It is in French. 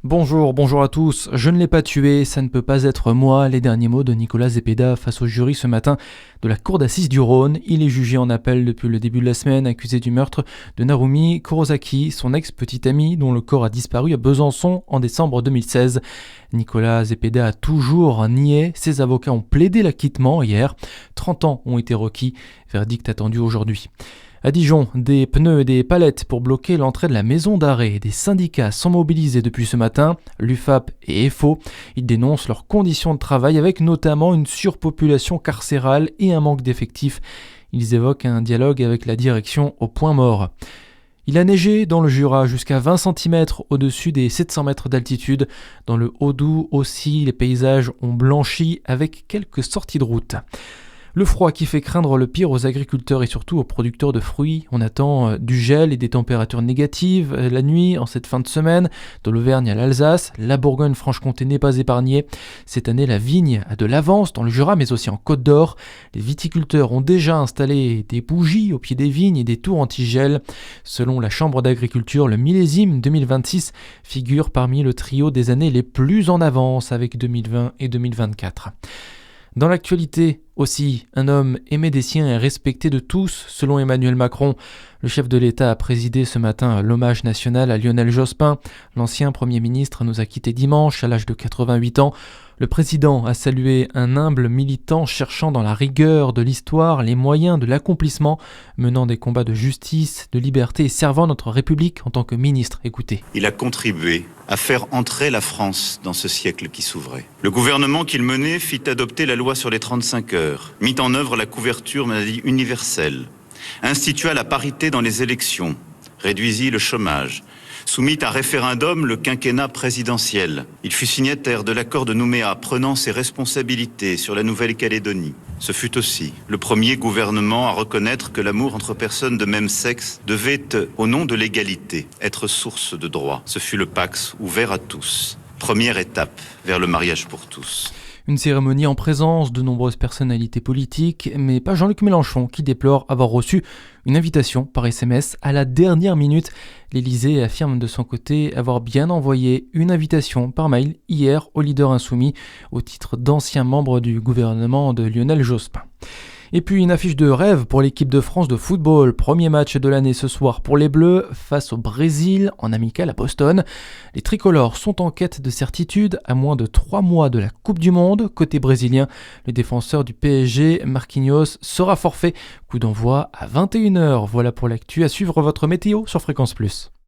Bonjour à tous. Je ne l'ai pas tué, ça ne peut pas être moi. Les derniers mots de Nicolas Zepeda face au jury ce matin de la cour d'assises du Rhône. Il est jugé en appel depuis le début de la semaine, accusé du meurtre de Narumi Kurosaki, son ex-petite amie dont le corps a disparu à Besançon en décembre 2016. Nicolas Zepeda a toujours nié. Ses avocats ont plaidé l'acquittement hier. 30 ans ont été requis. Verdict attendu aujourd'hui. À Dijon, des pneus et des palettes pour bloquer l'entrée de la maison d'arrêt. Des syndicats sont mobilisés depuis ce matin, l'UFAP et EFO. Ils dénoncent leurs conditions de travail avec notamment une surpopulation carcérale et un manque d'effectifs. Ils évoquent un dialogue avec la direction au point mort. Il a neigé dans le Jura jusqu'à 20 cm au-dessus des 700 mètres d'altitude. Dans le Haut-Doubs aussi, les paysages ont blanchi avec quelques sorties de route. Le froid qui fait craindre le pire aux agriculteurs et surtout aux producteurs de fruits. On attend du gel et des températures négatives la nuit en cette fin de semaine. De l'Auvergne à l'Alsace, la Bourgogne-Franche-Comté n'est pas épargnée. Cette année, la vigne a de l'avance dans le Jura mais aussi en Côte d'Or. Les viticulteurs ont déjà installé des bougies au pied des vignes et des tours anti-gel. Selon la Chambre d'agriculture, le millésime 2026 figure parmi le trio des années les plus en avance avec 2020 et 2024. Dans l'actualité aussi, un homme aimé des siens et respecté de tous, selon Emmanuel Macron. Le chef de l'État a présidé ce matin l'hommage national à Lionel Jospin. L'ancien Premier ministre nous a quittés dimanche à l'âge de 88 ans. Le président a salué un humble militant cherchant dans la rigueur de l'histoire les moyens de l'accomplissement, menant des combats de justice, de liberté et servant notre République en tant que ministre. Écoutez. Il a contribué à faire entrer la France dans ce siècle qui s'ouvrait. Le gouvernement qu'il menait fit adopter la loi sur les 35 heures, mit en œuvre la couverture maladie universelle, institua la parité dans les élections, réduisit le chômage, soumit à référendum le quinquennat présidentiel. Il fut signataire de l'accord de Nouméa prenant ses responsabilités sur la Nouvelle-Calédonie. Ce fut aussi le premier gouvernement à reconnaître que l'amour entre personnes de même sexe devait, au nom de l'égalité, être source de droit. Ce fut le Pacs ouvert à tous. Première étape vers le mariage pour tous. Une cérémonie en présence de nombreuses personnalités politiques, mais pas Jean-Luc Mélenchon qui déplore avoir reçu une invitation par SMS à la dernière minute. L'Élysée affirme de son côté avoir bien envoyé une invitation par mail hier au leader insoumis au titre d'ancien membre du gouvernement de Lionel Jospin. Et puis une affiche de rêve pour l'équipe de France de football. Premier match de l'année ce soir pour les Bleus face au Brésil en amical à Boston. Les tricolores sont en quête de certitude à moins de 3 mois de la Coupe du Monde. Côté brésilien, le défenseur du PSG, Marquinhos, sera forfait. Coup d'envoi à 21h. Voilà pour l'actu. À suivre votre météo sur Fréquence Plus.